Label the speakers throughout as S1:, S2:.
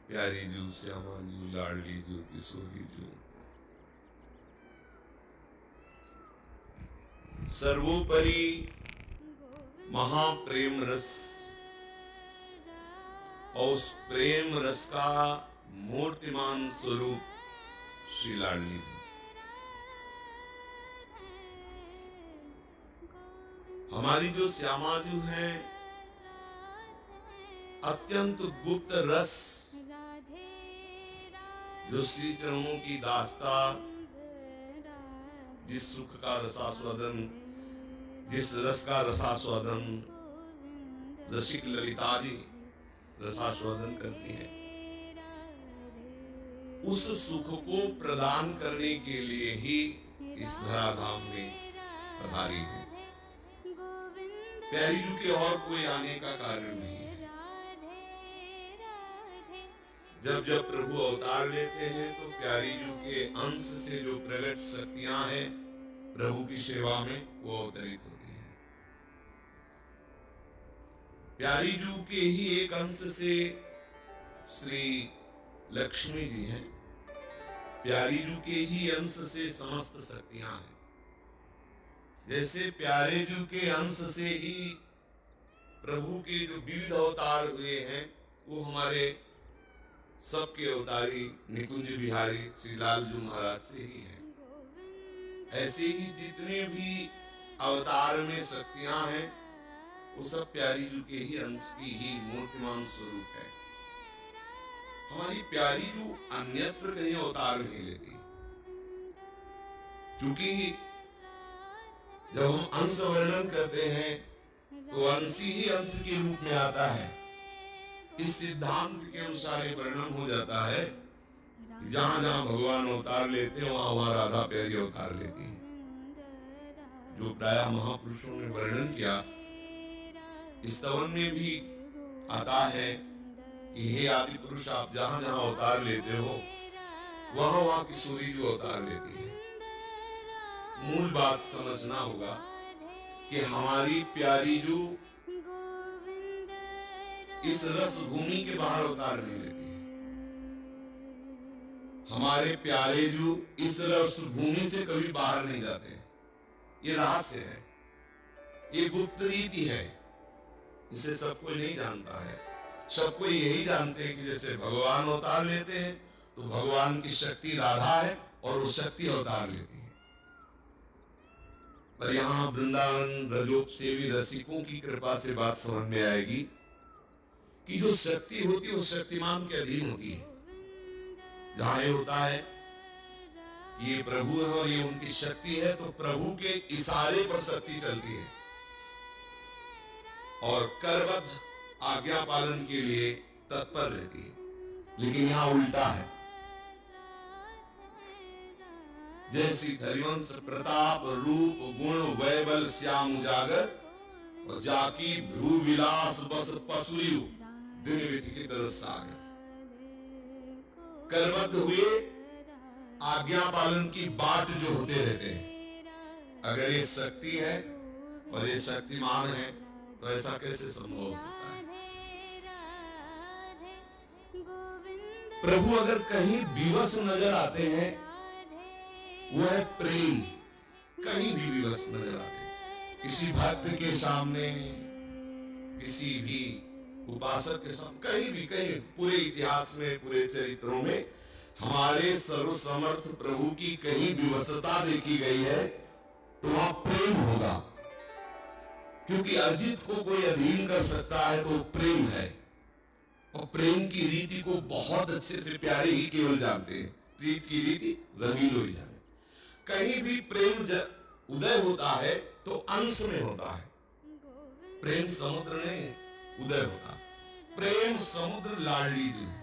S1: प्यारी जू, श्यामा जू, लाडली जू, किशोरी जू, सर्वोपरि महाप्रेम रस और उस प्रेम रस का मूर्तिमान स्वरूप श्री लाडली जी। हमारी जो श्यामा जू है अत्यंत गुप्त रस जो श्री चरणों की दास्ता, जिस सुख का रसास्वादन, जिस रस का रसास्वादन रसिक ललिता जी रसास्वादन करती है, उस सुख को प्रदान करने के लिए ही इस धराधाम में पधारी है। प्यारी जू के और कोई आने का कारण नहीं है। जब जब प्रभु अवतार लेते हैं तो प्यारी जू के अंश से जो प्रकट शक्तियां हैं प्रभु की सेवा में वो अवतरित होती हैं। प्यारी जू के ही एक अंश से श्री लक्ष्मी जी हैं, प्यारी जू के ही अंश से समस्त शक्तियां हैं। जैसे प्यारे जू के अंश से ही प्रभु के जो विविध अवतार हुए हैं वो हमारे सबके अवतारी निकुंज बिहारी श्री लाल जू महाराज से ही हैं। ऐसे ही जितने भी अवतार में शक्तियां हैं वो सब प्यारी जू के ही अंश की ही मूर्तिमान स्वरूप है। हमारी प्यारी जू अन्यत्र कहीं अवतार नहीं लेती, क्योंकि जब हम अंश वर्णन करते हैं तो अंशी ही अंश के रूप में आता है। इस सिद्धांत के अनुसार ये वर्णन हो जाता है कि जहां जहां भगवान अवतार लेते हैं वहां वहां राधा प्यारी अवतार लेती है। जो प्रायः महापुरुषों ने वर्णन किया, इस स्तवन में भी आता है कि हे आदि पुरुष, आप जहां जहां अवतार लेते हो वहां वहां किशोरी जो अवतार लेती है। मूल बात समझना होगा कि हमारी प्यारी जू इस रस भूमि के बाहर अवतार नहीं लेती है। हमारे प्यारे जू इस रस भूमि से कभी बाहर नहीं जाते। ये रहस्य है, ये गुप्त रीति है, इसे सब कोई नहीं जानता है। सब कोई यही जानते हैं कि जैसे भगवान अवतार लेते हैं तो भगवान की शक्ति राधा है और वो शक्ति अवतार लेती है। पर यहाँ वृंदावन ब्रजोपसेवी रसिकों की कृपा से बात समझ में आएगी कि जो शक्ति होती है वो शक्तिमान के अधीन होती है। जहां ये होता है कि ये प्रभु है और ये उनकी शक्ति है तो प्रभु के इशारे पर शक्ति चलती है और करबद्ध आज्ञा पालन के लिए तत्पर रहती है। लेकिन यहां उल्टा है। जैसी हरिवंश प्रताप रूप गुण वैबल श्याम उजागर और जाकी भ्रू विलास बस पसुरियु दिन विधि की तरह सागर। करबद्ध हुए आज्ञा पालन की बाट जो होते रहते हैं, अगर ये शक्ति है और ये शक्तिमान है तो ऐसा कैसे संभव हो सकता है? प्रभु अगर कहीं विवश नजर आते हैं वो है प्रेम। कहीं भी विवश नजर आते हैं, किसी भक्त के सामने, किसी भी उपासक के सामने, कहीं पूरे इतिहास में, पूरे चरित्रों में हमारे सर्वसमर्थ प्रभु की कहीं विवशता देखी गई है तो वहां प्रेम होगा। क्योंकि अजित को कोई अधीन कर सकता है तो प्रेम है, और प्रेम की रीति को बहुत अच्छे से प्यारे ही केवल जानते हैं। प्रीत की रीति रंगीलो ही जाने। कहीं भी प्रेम उदय होता है तो अंश में होता है। प्रेम समुद्र नहीं उदय होता। प्रेम समुद्र लाडली जी है,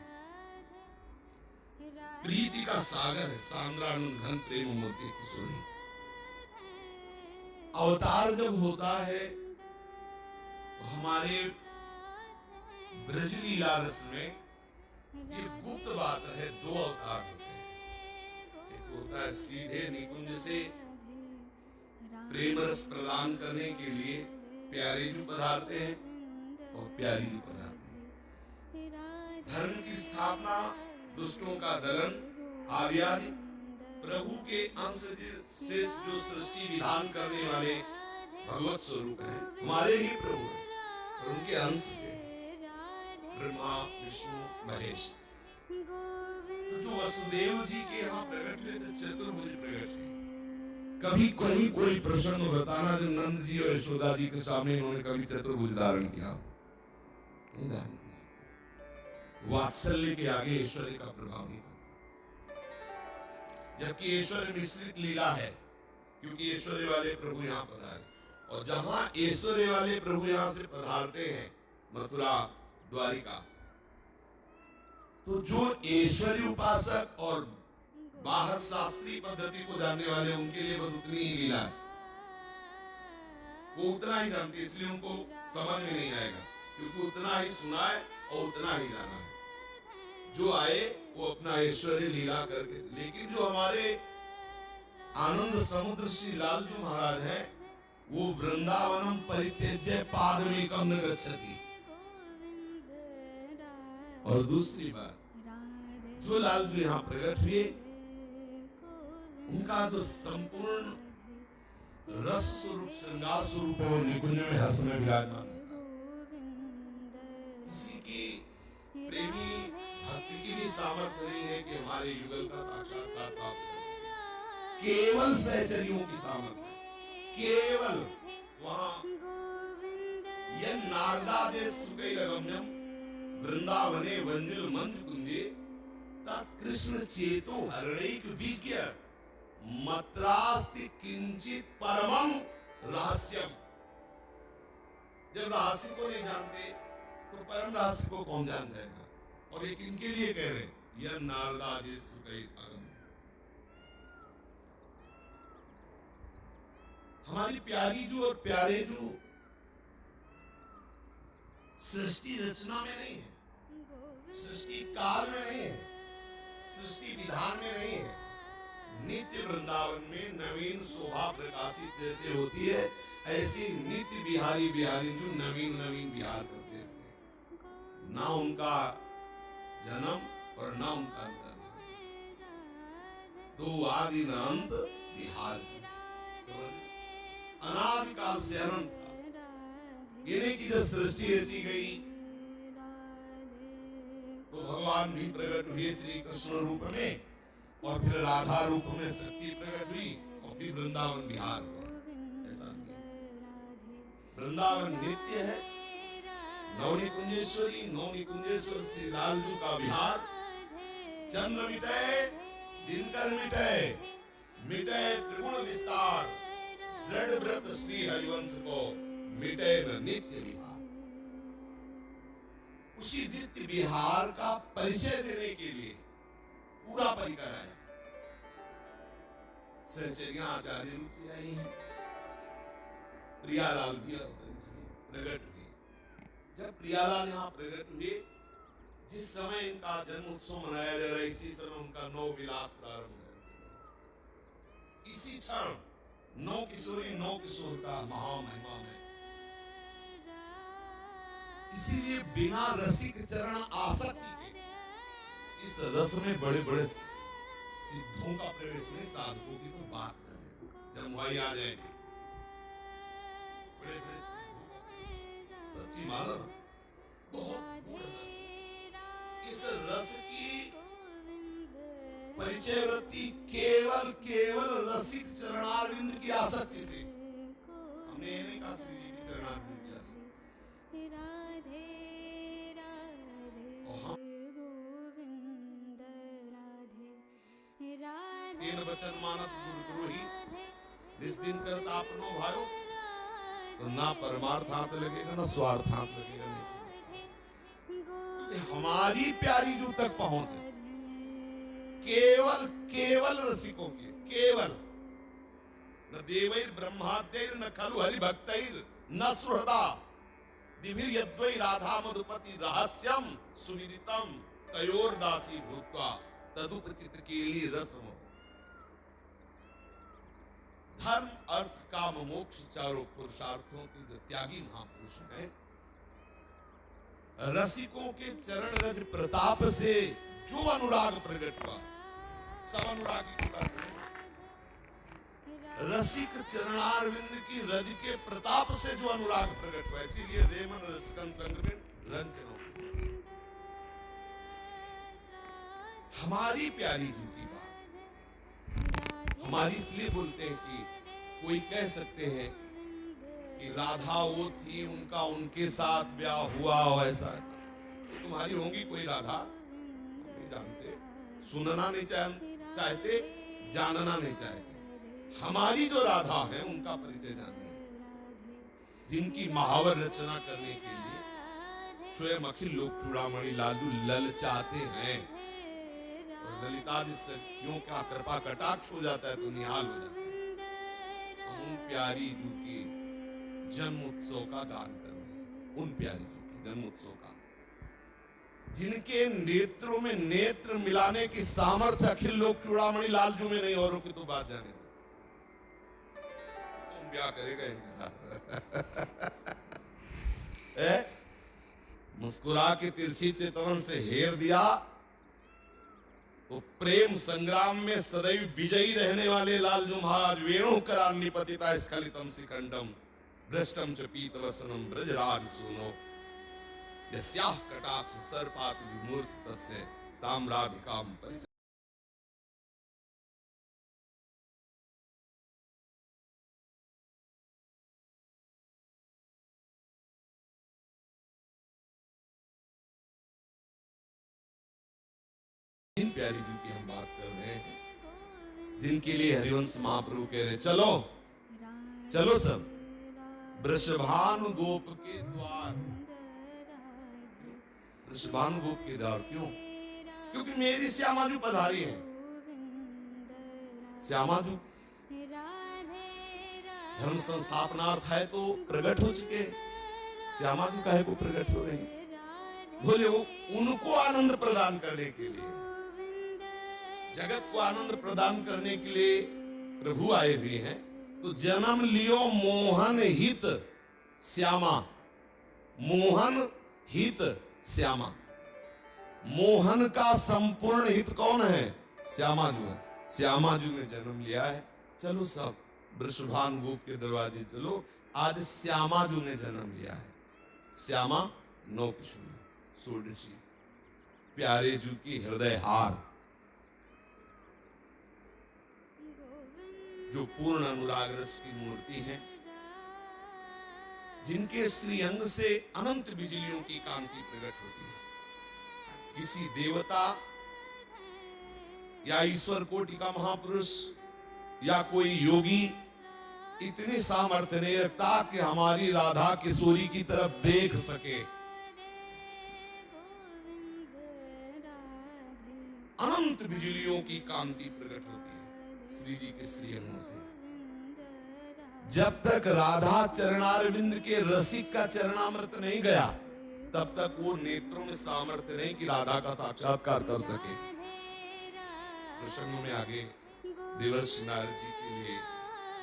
S1: प्रीति का सागर है, सांद्रानंद घन प्रेम मूर्ति किशोरी। अवतार जब होता है तो हमारे ब्रजलीला रस में ये गुप्त बात है, दो अवतार होते हैं। एक होता है सीधे निकुंज से प्रेम रस प्रदान करने के लिए प्यारे जू पधारते हैं और प्यारी जू पधारते हैं। धर्म की स्थापना, दुष्टों का दलन आदि आदि। प्रभु के अंश से जो सृष्टि विधान करने वाले भगवत स्वरूप हैं, हमारे ही प्रभु हैं, और उनके अंश से ब्रह्मा विष्णु महेश। तो जो वसुदेव जी के यहाँ प्रकट हुए थे, चतुर्भुज प्रकट हुए। कभी कहीं कोई प्रसंग बताना जो नंद जी और यशोदा जी के सामने इन्होंने कभी चतुर्भुज धारण किया? नहीं धारण किया। वात्सल्य के आगे ऐश्वर्य का प्रभाव नहीं था, जबकि ऐश्वर्य मिश्रित लीला है, क्योंकि ऐश्वर्य वाले प्रभु यहाँ पधारे। और जहां ऐश्वर्य वाले प्रभु यहाँ से पधारते हैं, मथुरा द्वारिका, तो जो ऐश्वर्य उपासक और बाहर शास्त्रीय पद्धति को जानने वाले, उनके लिए बस उतनी ही लीला है, वो उतना ही जानते, इसलिए उनको समझ में नहीं आएगा, क्योंकि उतना ही सुना है और उतना ही जाना है। जो आए वो अपना ऐश्वर्य लीला करके। लेकिन जो हमारे आनंद समुद्र श्री लालजू महाराज हैं, वो वृंदावनम परित्यज्य पादमेकं न गच्छति। और दूसरी बात, जो लालजू यहाँ प्रकट हुए, उनका जो संपूर्ण रस स्वरूप, श्रृंगार स्वरूप है, वो निकुंज में हर समय विराजमान है। किसी की प्रेमी भक्ति की भी सामर्थ्य नहीं है कि हमारे युगल का साक्षात्कार प्राप्त कर सके। केवल सहचरियों की सामर्थ्य है, केवल वहां यह नारदादे सुखैरगम्यम वृंदावने वंजुल मंत्र कुंजे तत् कृष्ण चेतो हरणैक विज्ञ मत्रास्ति किंचित परमम रहस्यम। जब रहस्य को नहीं जानते तो परम रहस्य को कौन जान जाएगा? और ये किनके लिए कह रहे हैं? यह नारदादि सुखैरगम्यम। हमारी प्यारी जू और प्यारे जू सृष्टि रचना में नहीं है, सृष्टि काल में नहीं है, सृष्टि विधान में नहीं है। नित्य वृंदावन में नवीन शोभा प्रकाशित जैसे होती है, ऐसी नित्य बिहारी बिहारी जो नवीन नवीन बिहार करते हैं। ना उनका जन्म और ना उनका अंत, दो आदि न अंत बिहार की। अनादिकाल से अनंत काल, ये नहीं कि जब सृष्टि रची गई तो भगवान भी प्रकट हुए श्री कृष्ण रूप में, और फिर राधा रूप में शक्ति प्रकट हुई, और फिर वृंदावन विहार हुआ। ऐसा नहीं है। वृंदावन नित्य है। नवनिकुंजेश्वरी, नवनिकुंजेश्वर श्री लालजू का विहार। चंद्र मिटे, दिनकर मिटे, मिटे त्रिगुण विस्तार, दृढ़ व्रत श्री हरिवंश को मिटे न नित्य विहार। उसी नित्य विहार का परिचय देने के लिए पूरा परिकर है। सहचरियां आचार्य रूप से आई हैं, प्रियालाल भी प्रकट हुए। जब प्रियालाल यहाँ प्रकट हुए, जिस समय इनका जन्म उत्सव मनाया जा रहा है, इसी समय उनका नौ विलास प्रारंभ है। इसी क्षण नौ किशोरी नौ किशोर का महामहिमा है। इसीलिए बिना रसिक चरण आसक्ति के इस रस में बड़े बड़े सिद्धों का प्रवेश नहीं, साधकों की तो बात करें, जब वही आ जाएगी बड़े बड़े सिद्धों का प्रवेश। सच्ची मानो, बहुत गूढ़ रस। इस रस की परिचय वृत्ति केवल केवल रसिक चरणारविंद की आसक्ति से। हमने ये नहीं कहा श्री जी की चरणारविंद की आसक्ति से। तीन वचन मानत गुरुद्रोही, जिस दिन करता अपनो भायो, तो ना परमार्थांत लगेगा ना स्वार्थांत लगेगा। नहीं, हमारी प्यारी जू तक पहुंचे केवल केवल रसिकों के, केवल न देवैर ब्रह्माद्यैर न खलु हरिभक्तैर न सुहृदा दिभिर यद्वै राधा मधुपति रहस्यम सुविदितम तयोर दासी भूत्वा तदुपचित केली रसम। धर्म अर्थ काम मोक्ष चारों पुरुषार्थों के जो त्यागी महापुरुष हैं, रसिकों के चरण रज प्रताप से जो अनुराग प्रकट हुआ, सब अनुरागी की बात नहीं, रसिक चरणारविंद की रज के प्रताप से जो अनुराग प्रकट हुआ, इसीलिए रेमन रसकन संगमिन रंजनों। हमारी प्यारी जी की बात हमारी इसलिए बोलते हैं कि कोई कह सकते हैं कि राधा वो थी, उनका उनके साथ ब्याह हुआ वैसा, तो तुम्हारी होंगी कोई राधा, नहीं जानते, सुनना नहीं चाहते, जानना नहीं चाहते। हमारी जो राधा है उनका परिचय जानिए, जिनकी महावर रचना करने के लिए स्वयं अखिल लोक चूड़ामणि लालू ललचाते हैं, और ललितादि सखियों का कृपा कटाक्ष हो जाता है तो निहाल हो जाता है। हम उन प्यारी जू के जन्म उत्सव का गान करें, उन प्यारी जू के जन्म उत्सव का, जिनके नेत्रों में नेत्र मिलाने की सामर्थ्य अखिल लोक चूड़ामणि लालजू में नहीं, औरों की तो बात जाने दो, कौन क्या करेगा इनके साथ। मुस्कुरा के तिरछी चितवन से हेर दिया तो प्रेम संग्राम में सदैव विजयी रहने वाले लालजू महाराज वेणु करान्नि पतिता स्खलितम शिखंडम भ्रष्टम च पीत वसनम ब्रजराज सुनो यस्याः कटाक्ष सर्पात विमूर्छ तस्य ताम्राधिकाम परिचय। जिन प्यारी जी की हम बात कर रहे हैं, जिनके लिए हरिवंश महाप्रभु कह रहे चलो चलो सब वृषभानु गोप के द्वार, वृषभानु गोप के द्वार क्यों? क्योंकि मेरी श्यामाजू पधारी है। श्यामाजू धर्म संस्थापनार्थ है तो प्रकट हो चुके, श्यामाजू काहे को प्रकट हो रहे हैं? बोले वो उनको आनंद प्रदान करने के लिए, जगत को आनंद प्रदान करने के लिए प्रभु आए हुए हैं। तो जन्म लियो मोहन हित श्यामा, मोहन हित श्यामा, मोहन का संपूर्ण हित कौन है? श्यामाजू है। श्यामाजू ने जन्म लिया है, चलो सब वृषभान गोप के दरवाजे चलो, आज श्यामाजू ने जन्म लिया है। श्यामा नौ किशोरी षोडशी, प्यारे जू की हृदय हार, जो पूर्ण अनुराग रस की मूर्ति है, जिनके श्रीअंग से अनंत बिजलियों की कांति प्रकट होती है। किसी देवता या ईश्वर कोटि का महापुरुष या कोई योगी इतनी सामर्थ्य नहीं रखता कि हमारी राधा किशोरी की तरफ देख सके। अनंत बिजलियों की कांति प्रकट होती है श्री जी के श्रीअंगों से। जब तक राधा चरणारविंद के रसिक का चरणामृत नहीं गया, तब तक वो नेत्रों में सामर्थ्य नहीं कि राधा का साक्षात्कार कर सके। प्रसंग में आगे देवर्षि नारद जी के लिए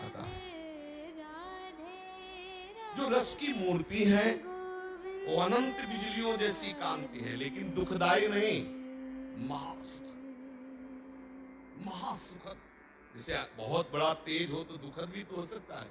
S1: आता है। जो रस की मूर्ति है वो अनंत बिजलियों जैसी कांति है, लेकिन दुखदाई नहीं, महासुखद, महासुखद। जैसे बहुत बड़ा तेज हो तो दुखद भी तो हो सकता है,